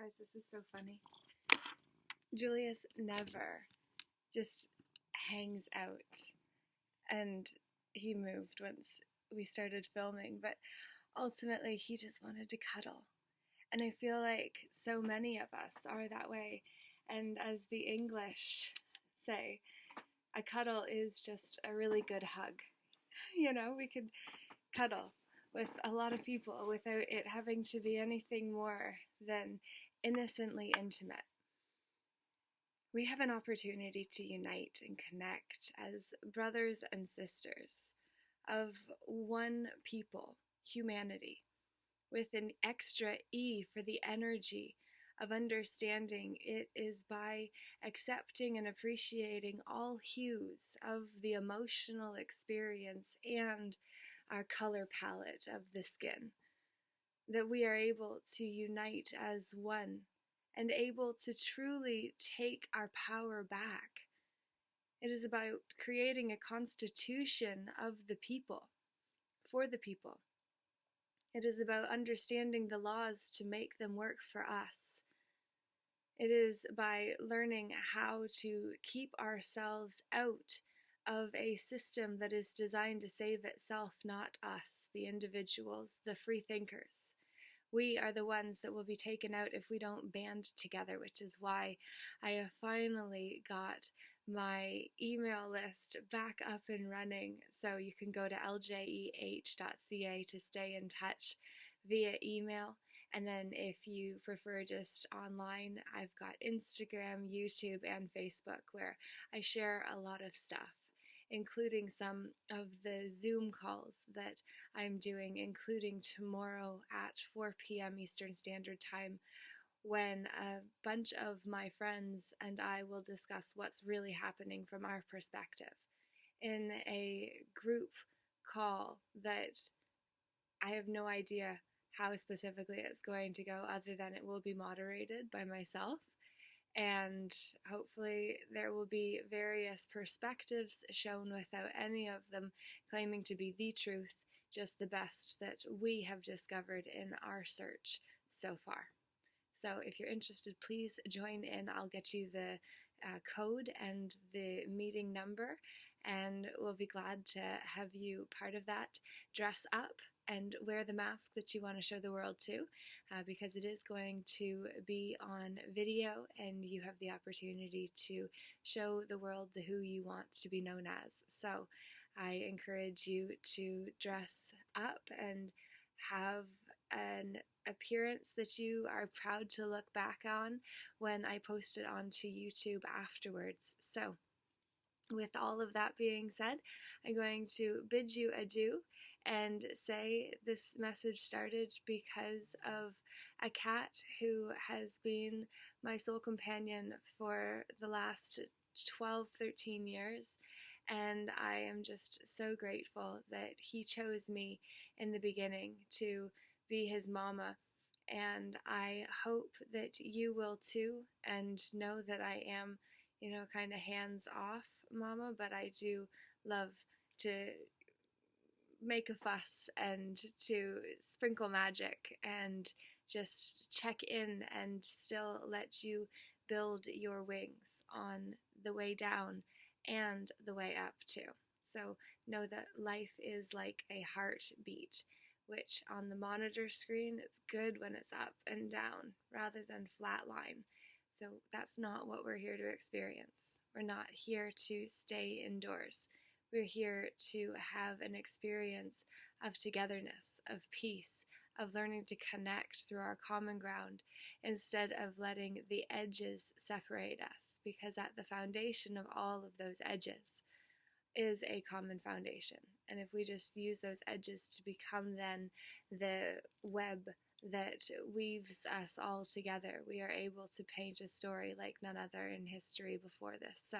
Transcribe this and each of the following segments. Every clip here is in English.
Guys, this is so funny. Julius never just hangs out, and he moved once we started filming, but ultimately he just wanted to cuddle. And I feel like so many of us are that way. And as the English say, a cuddle is just a really good hug. You know, we could cuddle with a lot of people without it having to be anything more than innocently intimate. We have an opportunity to unite and connect as brothers and sisters of one people, humanity, with an extra E for the energy of understanding. It is by accepting and appreciating all hues of the emotional experience and our color palette of the skin that we are able to unite as one and able to truly take our power back. It is about creating a constitution of the people, for the people. It is about understanding the laws to make them work for us. It is by learning how to keep ourselves out of a system that is designed to save itself, not us, the individuals, the free thinkers. We are the ones that will be taken out if we don't band together, which is why I have finally got my email list back up and running. So you can go to ljeh.ca to stay in touch via email. And then if you prefer just online, I've got Instagram, YouTube, and Facebook where I share a lot of stuff, including some of the Zoom calls that I'm doing, including tomorrow at 4 p.m. Eastern Standard Time, when a bunch of my friends and I will discuss what's really happening from our perspective in a group call that I have no idea how specifically it's going to go, other than it will be moderated by myself. And hopefully there will be various perspectives shown without any of them claiming to be the truth, just the best that we have discovered in our search so far. So if you're interested, please join in. I'll get you the code and the meeting number, and we'll be glad to have you part of that. Dress up and wear the mask that you want to show the world to, because it is going to be on video, and you have the opportunity to show the world the who you want to be known as. So I encourage you to dress up and have an appearance that you are proud to look back on when I post it onto YouTube afterwards. So with all of that being said, I'm going to bid you adieu and say this message started because of a cat who has been my soul companion for the last 12, 13 years. And I am just so grateful that he chose me in the beginning to be his mama. And I hope that you will too, and know that I am, kind of hands-off mama, but I do love to make a fuss and to sprinkle magic and just check in and still let you build your wings on the way down and the way up too. So know that life is like a heartbeat, which on the monitor screen, it's good when it's up and down rather than flatline. So that's not what we're here to experience. We're not here to stay indoors. We're here to have an experience of togetherness, of peace, of learning to connect through our common ground instead of letting the edges separate us, because at the foundation of all of those edges is a common foundation. And if we just use those edges to become then the web that weaves us all together, we are able to paint a story like none other in history before this. So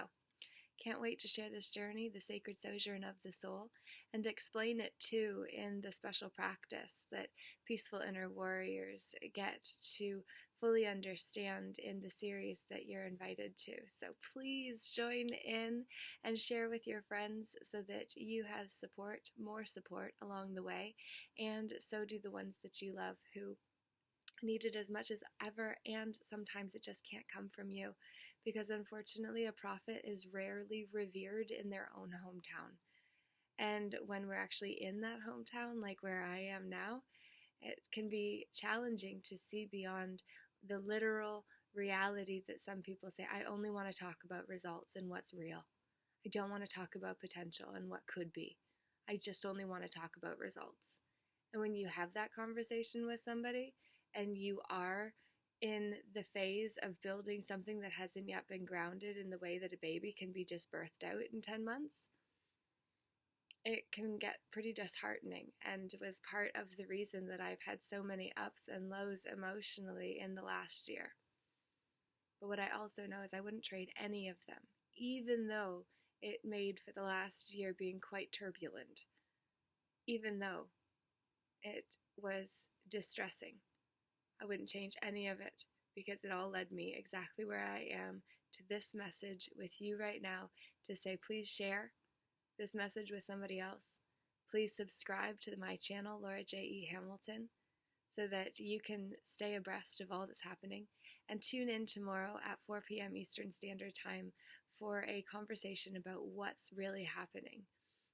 can't wait to share this journey, the sacred sojourn of the soul, and explain it too in the special practice that Peaceful Inner Warriors get to fully understand in the series that you're invited to. So please join in and share with your friends so that you have support, more support along the way, and so do the ones that you love who needed as much as ever, and sometimes it just can't come from you, because unfortunately a prophet is rarely revered in their own hometown. And when we're actually in that hometown, like where I am now, it can be challenging to see beyond the literal reality that some people say, I only want to talk about results and what's real. I don't want to talk about potential and what could be. I just only want to talk about results. And when you have that conversation with somebody and you are in the phase of building something that hasn't yet been grounded in the way that a baby can be just birthed out in 10 months, it can get pretty disheartening, and was part of the reason that I've had so many ups and lows emotionally in the last year. But what I also know is I wouldn't trade any of them, even though it made for the last year being quite turbulent, even though it was distressing. I wouldn't change any of it, because it all led me exactly where I am, to this message with you right now, to say please share this message with somebody else. Please subscribe to my channel, Laura J.E. Hamilton, so that you can stay abreast of all that's happening. And tune in tomorrow at 4 p.m. Eastern Standard Time for a conversation about what's really happening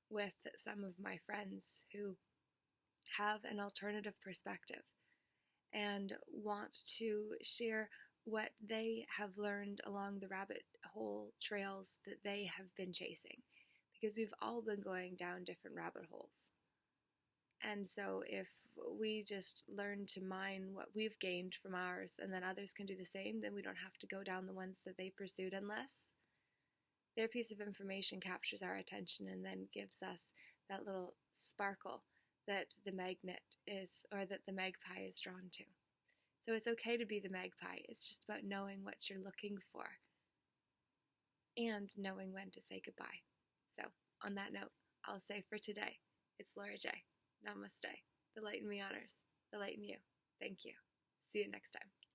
with some of my friends who have an alternative perspective and want to share what they have learned along the rabbit hole trails that they have been chasing. Because we've all been going down different rabbit holes. And so if we just learn to mine what we've gained from ours, and then others can do the same, then we don't have to go down the ones that they pursued, unless their piece of information captures our attention and then gives us that little sparkle that the magnet is, or that the magpie is drawn to. So it's okay to be the magpie. It's just about knowing what you're looking for and knowing when to say goodbye. So on that note, I'll say for today, it's Laura J. Namaste. The light in me honors the light in you. Thank you. See you next time.